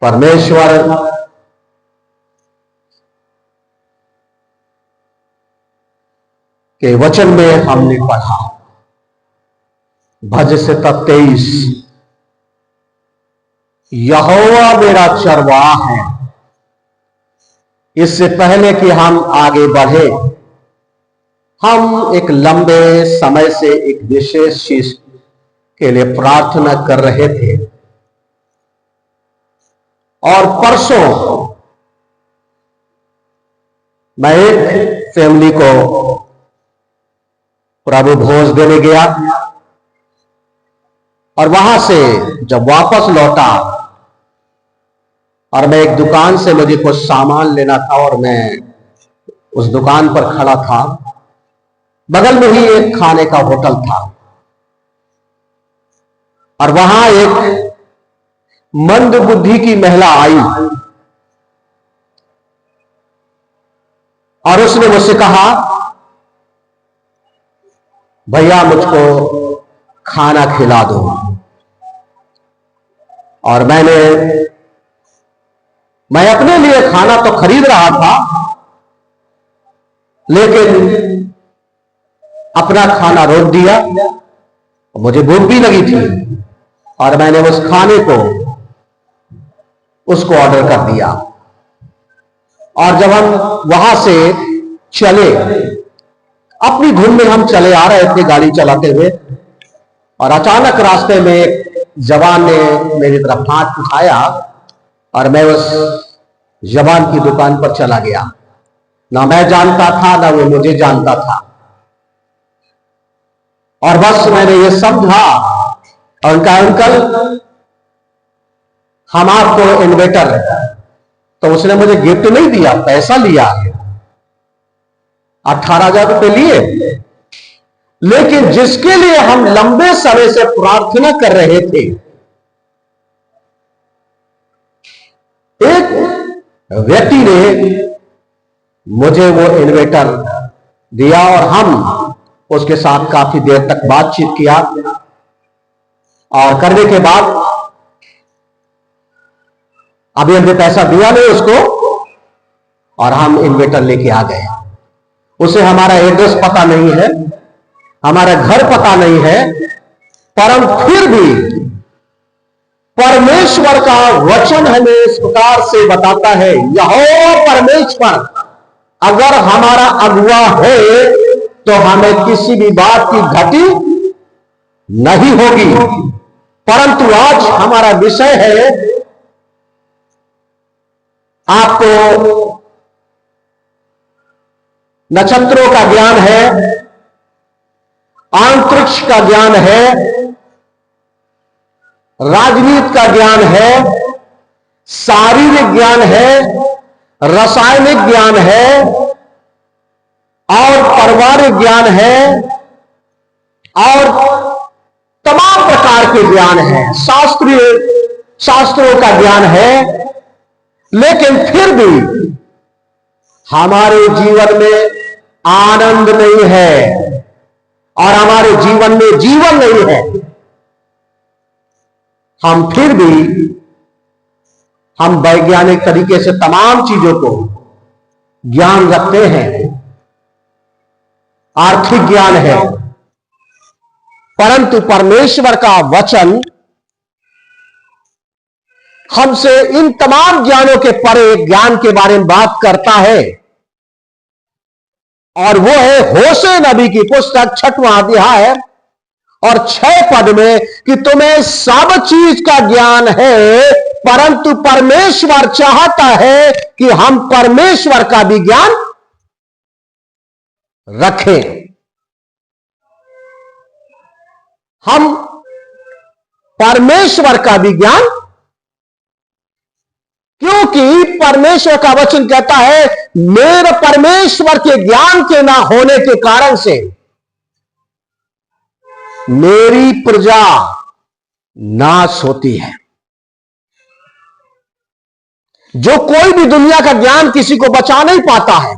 परमेश्वर के वचन में हमने पढ़ा, भज से 23, यहोवा मेरा चरवाह है। इससे पहले कि हम आगे बढ़े, हम एक लंबे समय से एक विशेष चीज के लिए प्रार्थना कर रहे थे, और परसों मैं एक फैमिली को प्रभु भोज देने गया, और वहां से जब वापस लौटा और मैं एक दुकान से मुझे कुछ सामान लेना था, और मैं उस दुकान पर खड़ा था, बगल में ही एक खाने का होटल था, और वहां एक मंद बुद्धि की महिला आई और उसने मुझसे कहा, भैया मुझको खाना खिला दो। और मैं अपने लिए खाना तो खरीद रहा था, लेकिन अपना खाना रोक दिया। मुझे भूख भी लगी थी और मैंने उस खाने को उसको ऑर्डर कर दिया। और जब हम वहां से चले, अपनी धुन में हम चले आ रहे थे गाड़ी चलाते हुए, और अचानक रास्ते में एक जवान ने मेरी तरफ हाथ उठाया और मैं उस जवान की दुकान पर चला गया। ना मैं जानता था ना वो मुझे जानता था, और बस मैंने ये समझा और उनका, अंकल हम आपको इन्वेटर, तो उसने मुझे गिफ्ट नहीं दिया, पैसा लिया, 18,000 रुपए लिए, लेकिन जिसके लिए हम लंबे समय से प्रार्थना कर रहे थे, एक व्यक्ति ने मुझे वो इन्वेटर दिया, और हम उसके साथ काफी देर तक बातचीत किया, और करने के बाद अभी हमने पैसा दिया नहीं उसको, और हम इन्वेटर लेके आ गए। उसे हमारा एड्रेस पता नहीं है, हमारा घर पता नहीं है, परंतु फिर भी परमेश्वर का वचन हमें इस प्रकार से बताता है, यहोवा परमेश्वर अगर हमारा अगुआ है तो हमें किसी भी बात की घटी नहीं होगी। परंतु आज हमारा विषय है, आपको नक्षत्रों का ज्ञान है, अंतरिक्ष का ज्ञान है, राजनीति का ज्ञान है, शारीरिक ज्ञान है, रासायनिक ज्ञान है, और पारिवारिक ज्ञान है, और तमाम प्रकार के ज्ञान है, शास्त्रों का ज्ञान है, लेकिन फिर भी हमारे जीवन में आनंद नहीं है और हमारे जीवन में जीवन नहीं है। हम फिर भी हम वैज्ञानिक तरीके से तमाम चीजों को ज्ञान रखते हैं, आर्थिक ज्ञान है, परंतु परमेश्वर का वचन हमसे इन तमाम ज्ञानों के परे ज्ञान के बारे में बात करता है, और वो है होशे नबी की पुस्तक 6वां अध्याय और 6 पद में, कि तुम्हें सब चीज का ज्ञान है, परंतु परमेश्वर चाहता है कि हम परमेश्वर का भी ज्ञान रखें। हम परमेश्वर का भी ज्ञान, क्योंकि परमेश्वर का वचन कहता है, मेरे परमेश्वर के ज्ञान के ना होने के कारण से मेरी प्रजा नाश होती है। जो कोई भी दुनिया का ज्ञान किसी को बचा नहीं पाता है,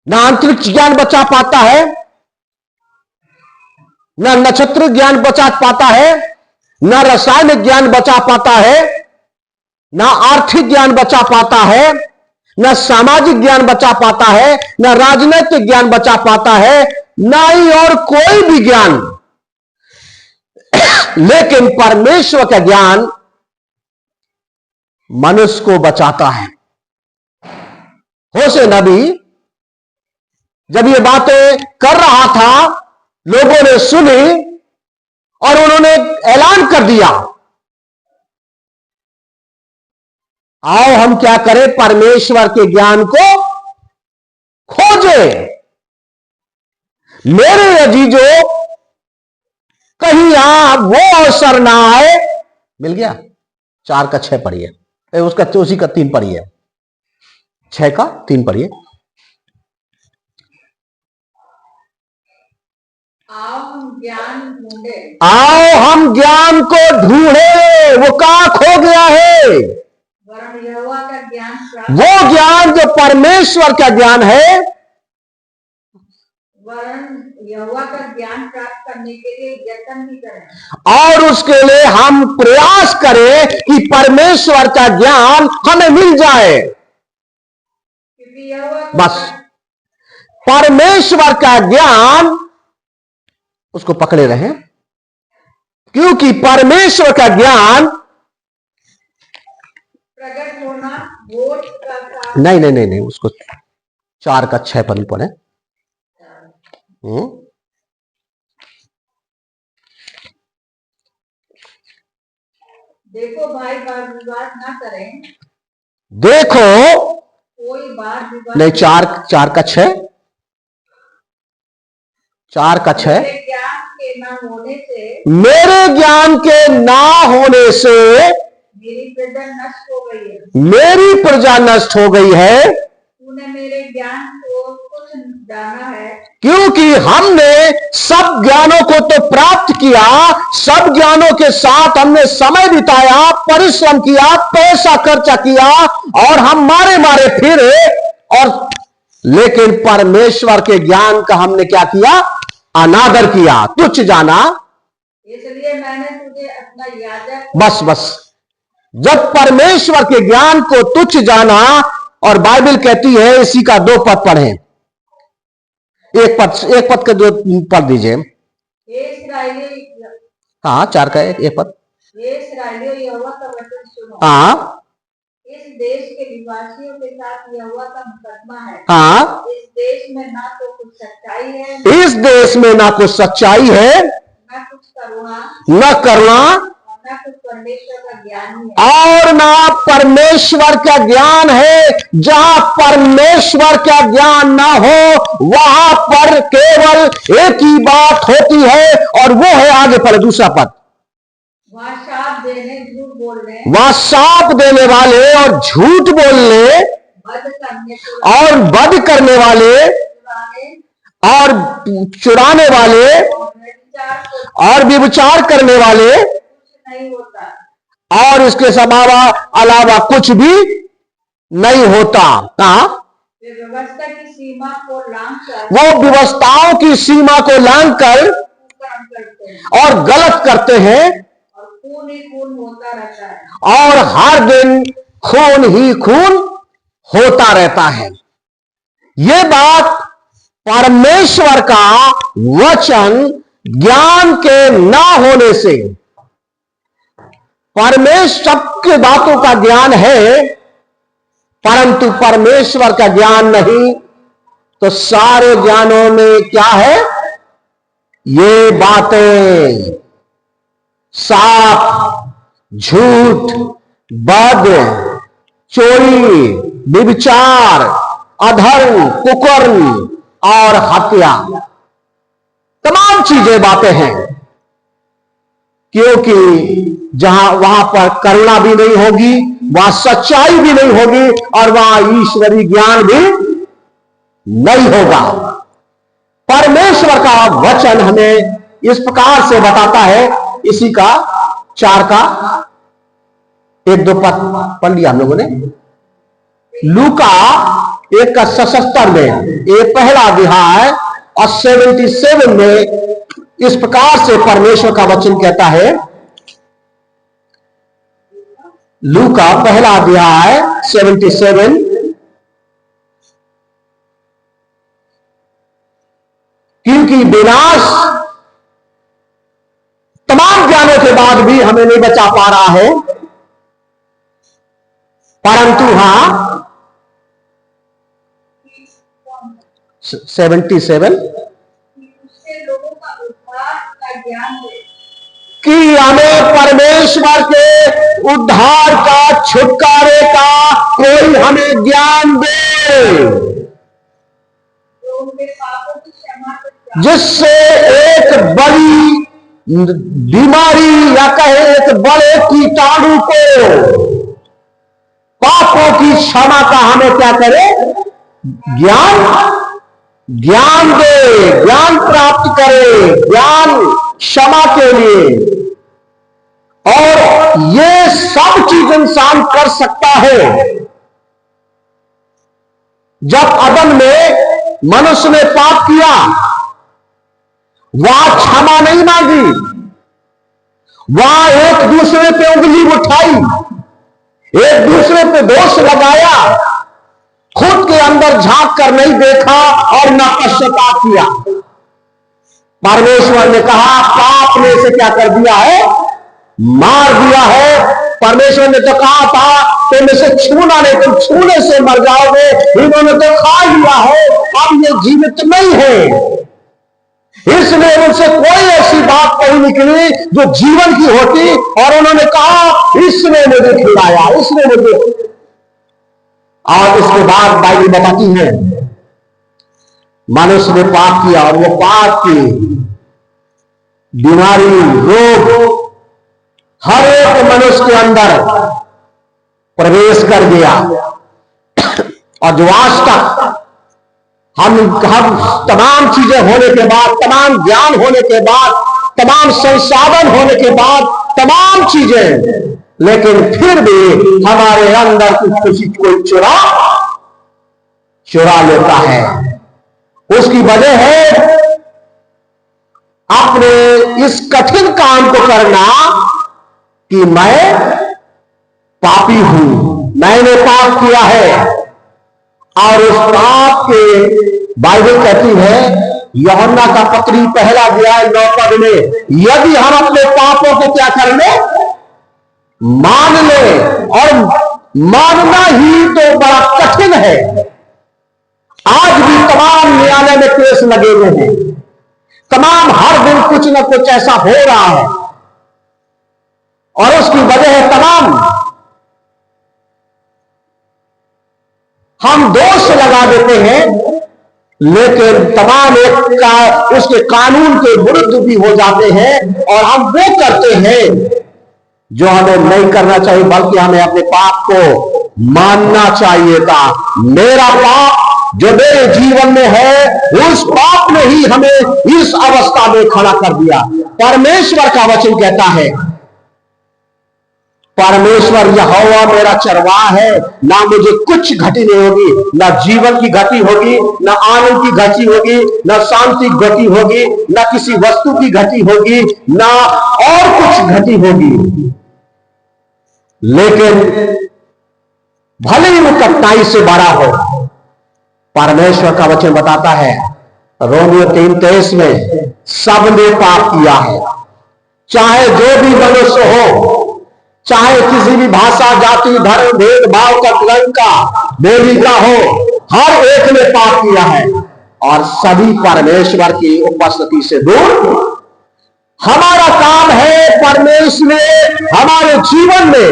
ना अंतरिक्ष ज्ञान बचा पाता है, ना नक्षत्र ज्ञान बचा पाता है, ना रासायनिक ज्ञान बचा पाता है, ना आर्थिक ज्ञान बचा पाता है, ना सामाजिक ज्ञान बचा पाता है, ना राजनीतिक ज्ञान बचा पाता है, ना ही और कोई भी ज्ञान। लेकिन परमेश्वर का ज्ञान मनुष्य को बचाता है। होशे नबी जब ये बातें कर रहा था, लोगों ने सुनी और उन्होंने ऐलान कर दिया, आओ हम क्या करें, परमेश्वर के ज्ञान को खोजे। मेरे अजीजों, कहीं वो अवसर ना आए। मिल गया? 4 का 6 पढ़िए, उसका उसी का 3 पढ़िए, 6 का 3 पढ़िए। आओ हम ज्ञान ढूंढे, आओ हम ज्ञान को ढूंढे, वो कहां खो गया है? वरन यहोवा का ज्ञान वो ज्ञान जो परमेश्वर का ज्ञान है, वरन यहोवा का ज्ञान प्राप्त करने के लिए यत्न भी करें, और उसके लिए हम प्रयास करें कि परमेश्वर का ज्ञान हमें मिल जाए। क्योंकि यहोवा बस परमेश्वर का ज्ञान उसको पकड़े रहें, क्योंकि परमेश्वर का ज्ञान प्रकट होना बोध का काम। नहीं, उसको 4 का 6 पद पढ़े। देखो भाई वाद विवाद ना करें, देखो कोई वाद विवाद नहीं, 4 का 6, 4 का 6। मेरे ज्ञान के न होने से, मेरे ज्ञान के ना होने से मेरी प्रजा नष्ट हो गई है। मेरी प्रजा नष्ट हो गई है, तूने मेरे ज्ञान को कुछ जाना है, क्योंकि हमने सब ज्ञानों को तो प्राप्त किया, सब ज्ञानों के साथ हमने समय बिताया, परिश्रम किया, पैसा खर्चा किया और हम मारे फिरे, और लेकिन परमेश्वर के ज्ञान का हमने क्या किया? अनादर किया, तुच्छ जाना। इसलिए मैंने तुझे अपना याजक। बस जब परमेश्वर के ज्ञान को तुच्छ जाना, और बाइबल कहती है, इसी का 2 पद पढ़ें, एक पद के 2 पढ़ दीजिए। हाँ, 4 का 1 पद। यहोवा का वचन सुनो। हाँ, इस देश के निवासियों के साथ यहोवा का मुकदमा है। हाँ, इस देश में ना तो कुछ सच्चाई है, इस देश में ना कुछ सच्चाई है, ना कुछ करुणा, न करुणा, ना कुछ परमेश्वर का ज्ञान है, और ना परमेश्वर का ज्ञान है। जहां परमेश्वर का ज्ञान ना हो, वहां पर केवल एक ही बात होती है, और वो है, आगे पढ़े दूसरा पद, वहाँ शाप देने, झूठ बोलने, वहां साप देने वाले और झूठ बोलने और वध करने वाले और चुराने वाले और व्यभिचार करने वाले नहीं होता, और इसके अलावा कुछ भी नहीं होता। कहा? व्यवस्था की सीमा को लांघकर, वो व्यवस्थाओं की सीमा को लांघकर काम करते हैं और गलत करते हैं, और खून ही खून होता रहता है, और हर दिन खून ही खून होता रहता है। ये बात परमेश्वर का वचन ज्ञान के ना होने से, परमेश्वर सबके बातों का ज्ञान है, परंतु परमेश्वर का ज्ञान नहीं, तो सारे ज्ञानों में क्या है? ये बातें, साप, झूठ, बद, चोरी, व्यभिचार, अधर्म, कुकर्म और हत्या, तमाम चीजें बातें हैं, क्योंकि वहां पर करुणा भी नहीं होगी, वहां सच्चाई भी नहीं होगी, और वहां ईश्वरीय ज्ञान भी नहीं होगा। परमेश्वर का वचन हमें इस प्रकार से बताता है, इसी का 4 का 1-2 पद पढ़ लिया हम लोगों ने। लूका 1 का 77 में, ये पहला अध्याय और 77 में इस प्रकार से परमेश्वर का वचन कहता है, लूका पहला अध्याय 77, क्योंकि विनाश तमाम ज्ञानों के बाद भी हमें नहीं बचा पा रहा है, परंतु हां 77 उससे लोगों का उद्धार का ज्ञान दे, कि हमें परमेश्वर के उद्धार का, छुटकारे का कोई हमें ज्ञान दे, जो उनके पापों की क्षमा कर, जिससे एक बड़ी बीमारी या कहे एक बड़े कीटाणु को, पापों की क्षमा का हमें क्या करे, ज्ञान दे, ज्ञान प्राप्त करे, ज्ञान क्षमा के लिए। और ये सब चीज इंसान कर सकता है। जब अदन में मनुष्य ने पाप किया, वहां क्षमा नहीं मांगी, वहां एक दूसरे पे उंगली उठाई, एक दूसरे पे दोष लगाया, खुद के अंदर झांक कर नहीं देखा और न पश्चाताप किया। परमेश्वर ने कहा पाप ने इसे क्या कर दिया है, मार दिया है। परमेश्वर ने तो कहा था तुम इसे छूना नहीं, तुम छूने से मर जाओगे, इन्होंने तो खा लिया है, अब ये जीवित नहीं है। इसलिए उनसे कोई ऐसी बात नहीं निकली जो जीवन की होती, और उन्होंने कहा इसने मुझे खिलाया, इसने मुझे। और इसके बाद बाइबल बताती है मनुष्य ने पाप किया और वो पाप की बीमारी, रोग हर एक मनुष्य के अंदर प्रवेश कर गया। और जो आज तक हम तमाम चीजें होने के बाद, तमाम ज्ञान होने के बाद, तमाम संसाधन होने के बाद, तमाम चीजें, लेकिन फिर भी हमारे अंदर कुछ कोई चुरा लेता है। उसकी वजह है अपने इस कठिन काम को करना कि मैं पापी हूं, मैंने पाप किया है। और उस पाप के बाइबल कहती है यूहन्ना का पत्री पहला अध्याय 9 पद में, यदि हम अपने पापों को क्या कर ले, मान ले, और मानना ही तो बड़ा कठिन है। आज भी तमाम न्यायालय में केस लगे हुए हैं, तमाम हर दिन कुछ न कुछ ऐसा हो रहा है, और उसकी वजह है तमाम हम दोष लगा देते हैं, लेकिन तमाम एक उसके कानून के विरुद्ध भी हो जाते हैं, और हम वो करते हैं जो हमें नहीं करना चाहिए, बल्कि हमें अपने पाप को मानना चाहिए था। मेरा पाप जो मेरे जीवन में है, उस पाप ने ही हमें इस अवस्था में खड़ा कर दिया। परमेश्वर का वचन कहता है, परमेश्वर यहोवा मेरा चरवाहा है, ना मुझे कुछ घटी नहीं होगी, ना जीवन की घटी होगी, ना आनंद की घटी होगी, ना शांति की घटी होगी, ना किसी वस्तु की घटी होगी, ना और कुछ घटी होगी। लेकिन भले ही वो कठिनाई से भरा हो, परमेश्वर का वचन बताता है रोमियो 3:23 में, सबने पाप किया है, चाहे जो भी मनुष्य हो, चाहे किसी भी भाषा, जाति, धर्म, भेदभाव का, रंग का, बोली का हो, हर एक ने पाप किया है और सभी परमेश्वर की उपस्थिति से दूर। हमारा काम है परमेश्वर हमारे जीवन में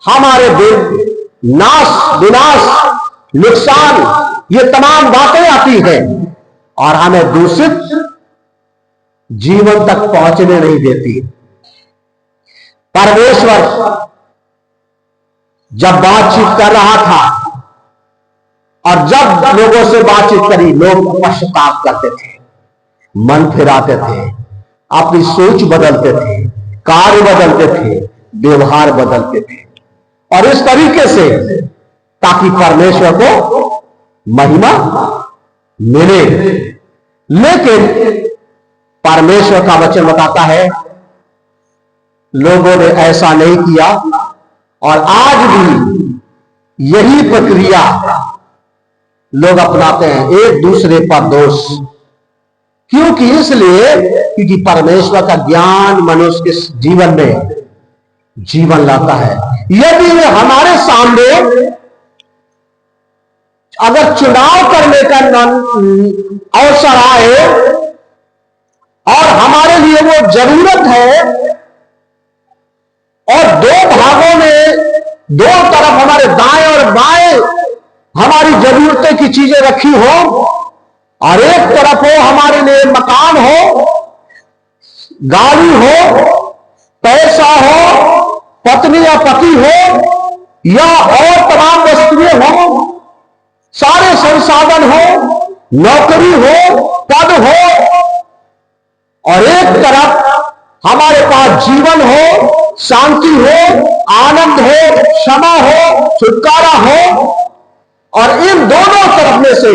हमारे विनाश, नुकसान, ये तमाम बातें आती हैं और हमें दूषित जीवन तक पहुंचने नहीं देती। परमेश्वर जब बातचीत कर रहा था और जब लोगों से बातचीत करी, लोग पश्चाताप करते थे, मन फिराते थे, अपनी सोच बदलते थे, कार्य बदलते थे, व्यवहार बदलते थे, और इस तरीके से ताकि परमेश्वर को महिमा मिले। लेकिन परमेश्वर का वचन बताता है लोगों ने ऐसा नहीं किया और आज भी यही प्रक्रिया लोग अपनाते हैं, एक दूसरे पर दोष। क्योंकि इसलिए क्योंकि परमेश्वर का ज्ञान मनुष्य के जीवन में जीवन लाता है। यदि हमारे सामने अगर चुनाव करने का अवसर आए और हमारे लिए वो जरूरत है और दो भागों में दो तरफ हमारे दाएं और बाएं हमारी जरूरतें की चीजें रखी हो और एक तरफ हो हमारे लिए मकान हो, गाड़ी हो, पैसा हो, पत्नी या पति हो या और तमाम वस्तुएं हो, सारे संसाधन हो, नौकरी हो, पद हो, और एक तरफ हमारे पास जीवन हो, शांति हो, आनंद हो, क्षमा हो, छुटकारा हो, और इन दोनों तरफ में से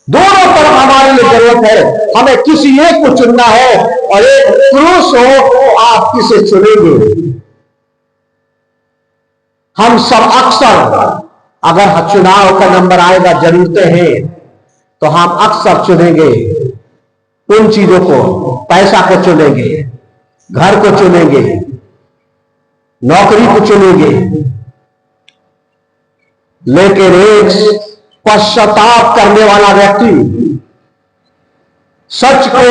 दोनों तरफ हमारे लिए जरूरत है। हमें किसी एक को चुनना है और एक पुरुष हो तो आप किसे चुनेंगे? हम सब अक्सर अगर चुनाव का नंबर आएगा, जरूरतें हैं, तो हम अक्सर चुनेंगे उन चीजों को, पैसा को चुनेंगे, घर को चुनेंगे, नौकरी को चुनेंगे। लेकिन एक पश्चाताप करने वाला व्यक्ति, सच को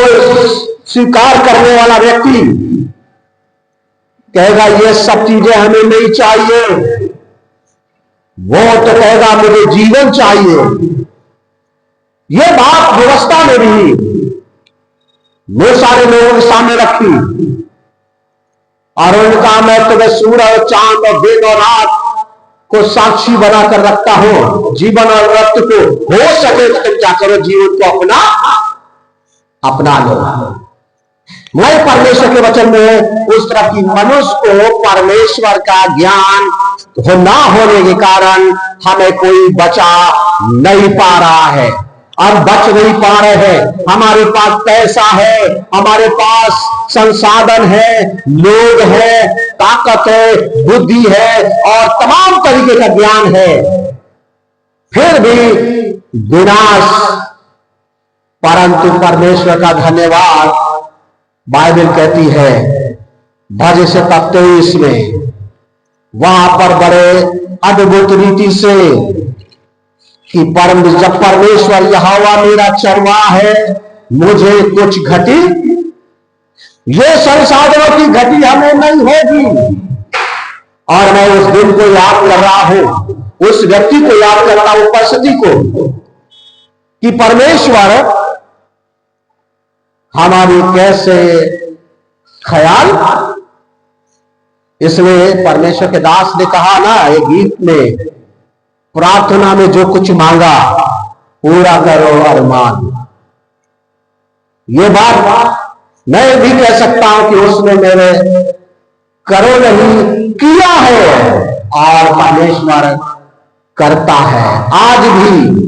स्वीकार करने वाला व्यक्ति कहेगा ये सब चीजें हमें नहीं चाहिए, वो तो कहेगा मुझे जीवन चाहिए। ये बात व्यवस्था में भी वो सारे लोगों के सामने रखी और उनका मैं तुम्हें सूरज, चांद और दिन और रात को साक्षी बनाकर रखता हूं, जीवन और मृत्यु को हो सके तो तुम क्या करो, जीवन को अपना लो। मैं परमेश्वर के वचन में उस तरह की मनुष्य को परमेश्वर का ज्ञान ना होने के कारण हमें कोई बचा नहीं पा रहा है, अब बच नहीं पा रहे हैं। हमारे पास पैसा है, हमारे पास संसाधन है, लोग है, ताकत है, बुद्धि है और तमाम तरीके का ज्ञान है, फिर भी विनाश। परंतु परमेश्वर का धन्यवाद, बाइबल कहती है भजन 23 में, वहां पर बड़े अद्भुत रीति से कि जब परमेश्वर यहोवा मेरा चरवाहा है, मुझे कुछ घटी, ये संसाधनों की घटी हमें नहीं होगी। और मैं उस दिन को याद कर रहा हूं, उस व्यक्ति को याद कर रहा हूं, उपस्थिति को, कि परमेश्वर हमारी कैसे ख्याल। इसमें परमेश्वर के दास ने कहा ना एक गीत में, प्रार्थना में जो कुछ मांगा पूरा करो अरमान। ये बात मैं भी कह सकता हूं कि उसने मेरे करो नहीं किया है और परमेश्वर करता है। आज भी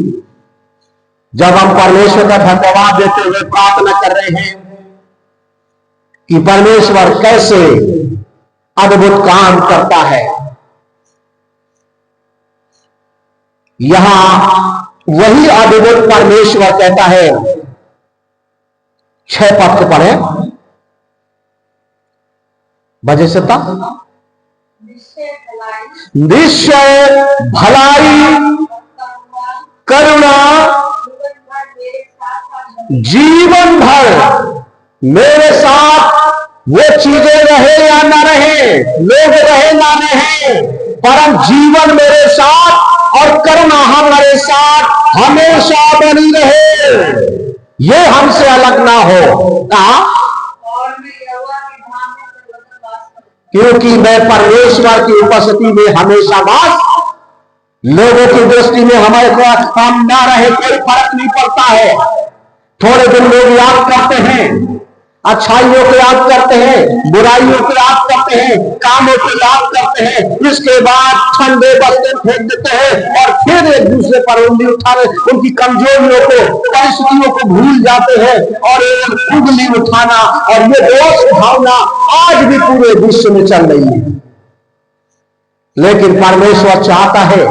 जब हम परमेश्वर का धन्यवाद देते हुए प्रार्थना कर रहे हैं कि परमेश्वर कैसे अद्भुत काम करता है, यहां वही अद्भुत परमेश्वर कहता है, 6 पद को पढ़े, भजन 7, निश्चय भलाई करुणा जीवन भर मेरे साथ, वो चीजें रहे या ना रहे, लोग रहे ना रहे, परम जीवन मेरे साथ और करुणा हमारे साथ हमेशा बनी रहे, ये हमसे अलग ना हो। कहा, क्योंकि मैं परमेश्वर की उपस्थिति में हमेशा वास। लोगों की दृष्टि में हमारे को हम ना रहे कोई फर्क नहीं पड़ता है। थोड़े दिन लोग याद करते हैं, अच्छाइयों को याद करते हैं, बुराइयों को याद करते हैं, कामों को याद करते हैं, इसके बाद ठंडे बस्ते फेंक देते हैं और फिर एक दूसरे पर उंगली उठा रहे, उनकी कमजोरियों को, परिस्थितियों को भूल जाते हैं और उंगली उठाना और ये दोष भावना आज भी पूरे विश्व में चल रही है। लेकिन परमेश्वर चाहता है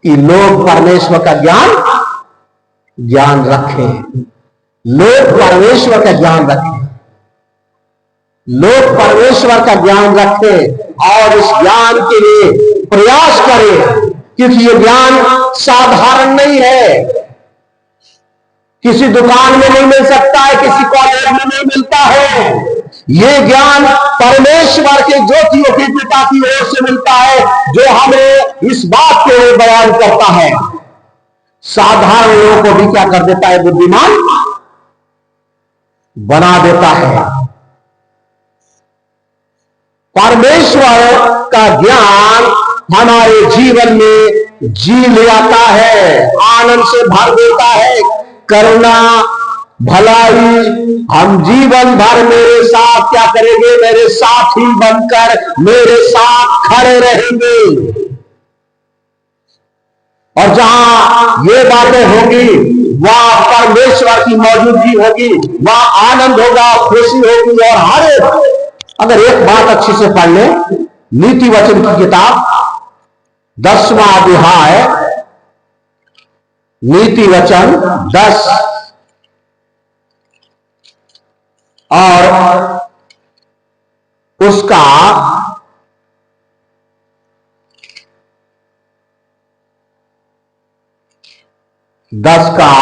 कि लोग परमेश्वर का ज्ञान रखें। लोग परमेश्वर का ज्ञान रखें, लोग परमेश्वर का ज्ञान रखें और इस ज्ञान के लिए प्रयास करें, क्योंकि ये ज्ञान साधारण नहीं है। किसी दुकान में नहीं मिल सकता है, किसी कॉलेज में नहीं मिलता है। ये ज्ञान परमेश्वर के ज्योतियों के पिता की ओर से मिलता है, जो हमें इस बात के लिए बयान करता है। साधारण लोगों को भी क्या कर देता है? बुद्धिमान बना देता है। परमेश्वर का ज्ञान हमारे जीवन में जी ले आता है, आनंद से भर देता है, करुणा, भलाई। हम जीवन भर मेरे साथ क्या करेंगे? मेरे साथी बनकर मेरे साथ खड़े रहेंगे। और जहां ये बातें होगी, वहां परमेश्वर की मौजूदगी होगी, वहां आनंद होगा, खुशी होगी। और हर एक, अगर एक बात अच्छी से पढ़ ले, नीति वचन की किताब 10वां अध्याय, नीति वचन 10 और उसका 10 का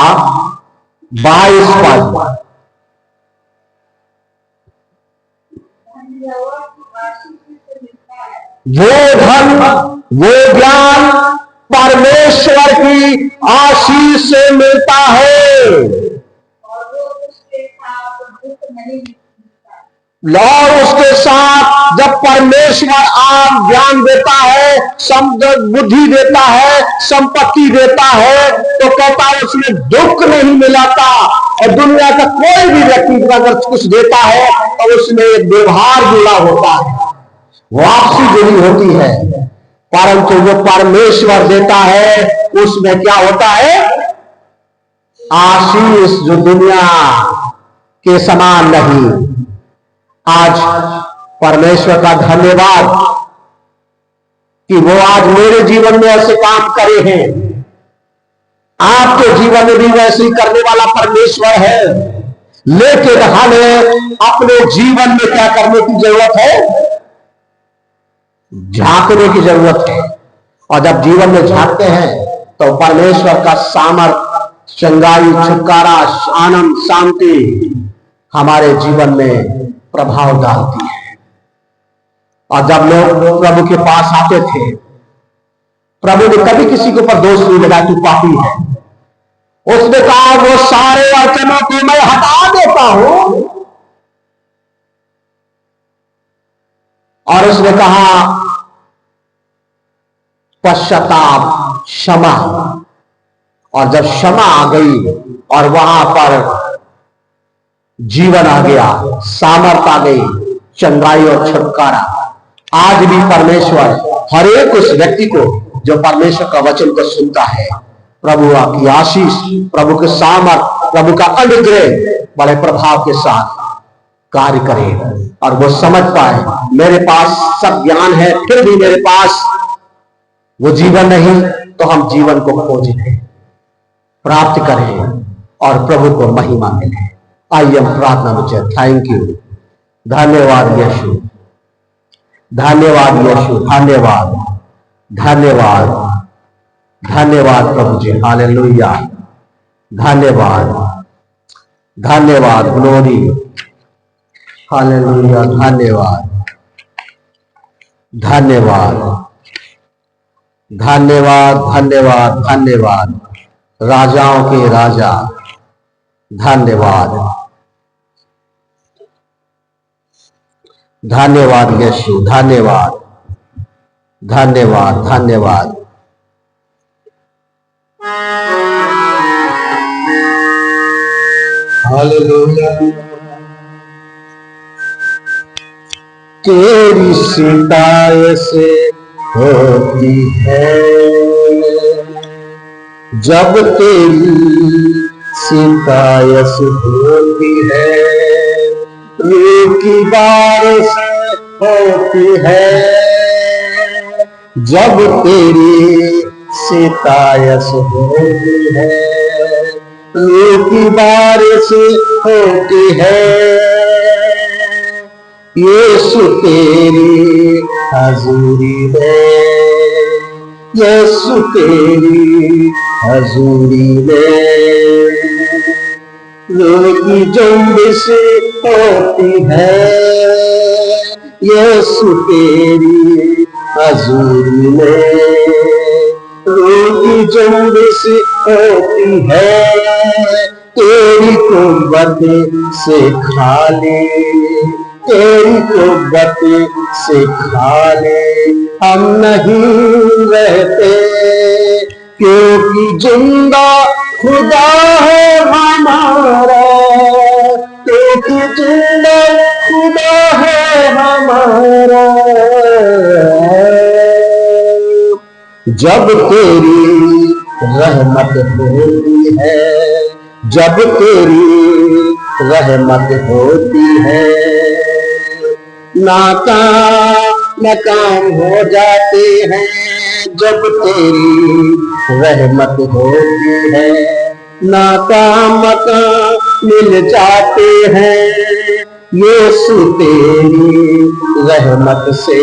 22 पद। वो धन, वो ज्ञान परमेश्वर की आशीष से मिलता है और उसके साथ जब परमेश्वर आप ज्ञान देता है, बुद्धि देता है, संपत्ति देता है, तो कहता है उसमें दुख नहीं मिलाता। और दुनिया का कोई भी व्यक्ति अगर कुछ देता है तो उसमें एक व्यवहार जुड़ा होता है, वापसी जुड़ी होती है। परंतु जो परमेश्वर देता है उसमें क्या होता है? आशीष, जो दुनिया के समान नहीं। आज परमेश्वर का धन्यवाद कि वो आज मेरे जीवन में ऐसे काम करे हैं। आपके जीवन में भी वैसे ही करने वाला परमेश्वर है, लेकिन हमें अपने जीवन में क्या करने की जरूरत है? झांकने की जरूरत है। और जब जीवन में झांकते हैं तो परमेश्वर का सामर्थ, चंगाई, छुटकारा, आनंद, शांति हमारे जीवन में प्रभाव डालती है। और जब लोग प्रभु के पास आते थे, प्रभु ने कभी किसी के ऊपर दोष नहीं लगाया, तू पापी है। उसने कहा वो सारे अड़चनों को मैं हटा देता हूं। और उसने कहा पश्चाताप, क्षमा। और जब क्षमा आ गई और वहां पर जीवन आ गया, सामर्थ आ गई, चंगाई और छुटकारा। आज भी परमेश्वर हर एक उस व्यक्ति को जो परमेश्वर का वचन को सुनता है, प्रभु की आशीष, प्रभु के सामर्थ, प्रभु का अनुग्रह बड़े प्रभाव के साथ कार्य करे और वो समझ पाए मेरे पास सब ज्ञान है, फिर भी मेरे पास वो जीवन नहीं, तो हम जीवन को खोजें, प्राप्त करें और प्रभु को महिमा मिले। आइए हम प्रार्थना में चले। थैंक यू, धन्यवाद यीशु, धन्यवाद यीशु, धन्यवाद, धन्यवाद, धन्यवाद प्रभु जी, हालेलुया, धन्यवाद, धन्यवाद, ग्लोरी, हालेलुया, धन्यवाद, धन्यवाद, धन्यवाद, धन्यवाद, धन्यवाद, राजाओं के राजा, धन्यवाद, धन्यवाद यीशु, धन्यवाद, धन्यवाद, धन्यवाद। हालेलुया। तेरी सिताए से होती है, जब तेरी सितायस होती है, की बारिश होती है, जब तेरी सितायस होती है, नूर की बारिश होती है, यीशु तेरी हजूरी में, यीशु तेरी हजूरी में नूर की जुम्बिश होती है, यीशु तेरी हजूरी में नूर की जुम्बिश होती है, तेरी कुव्वत से खाली, तेरी कुव्वत से खाली हम नहीं रहते, क्योंकि जिंदा खुदा है हमारा, क्योंकि जिंदा खुदा है हमारा। जब तेरी रहमत होती है, जब तेरी रहमत होती है, नाकाम हो जाते हैं, जब तेरी रहमत होती है, नाकाम मिल जाते हैं, यीशु तेरी रहमत से,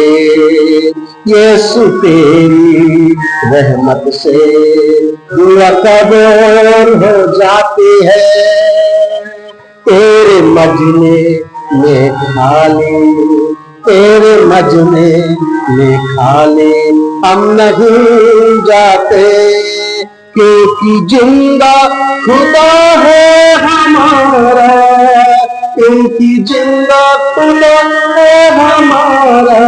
यीशु तेरी रहमत से दुआ कबूल हो जाती है, तेरे मजने में खाली, तेरे मजने में खाली हम नहीं जाते, क्योंकि जिंदा खुदा है हमारा, क्योंकि जिंदा खुदा है हमारा।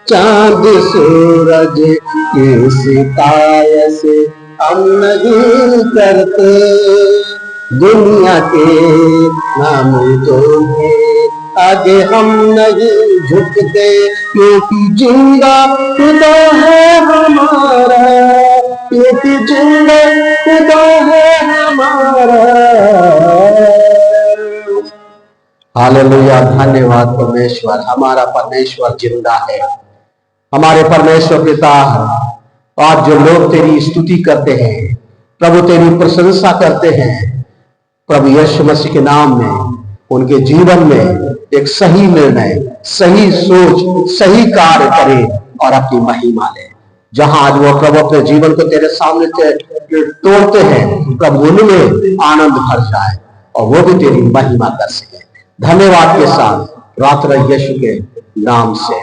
चांद सूरज की सितारे से हम नहीं करते, दुनिया के नामुमकिनों के आगे हम नहीं झुकते, क्योंकि जिंदा खुदा है हमारा, क्योंकि जिंदा खुदा है हमारा। हालेलुया, धन्यवाद परमेश्वर। हमारा परमेश्वर जिंदा है, हमारे परमेश्वर पिता। आज जो लोग तेरी स्तुति करते हैं प्रभु, तेरी प्रशंसा करते हैं प्रभु यीशु मसीह के नाम में, उनके जीवन में एक सही निर्णय, सही सोच, सही कार्य करे और अपनी महिमा ले। जहां आज वो प्रभु अपने जीवन को तेरे सामने तोड़ते हैं, प्रभु उनमें आनंद भर जाए और वो भी तेरी महिमा कर सके। धन्यवाद के साथ प्रार्थना यीशु के नाम से।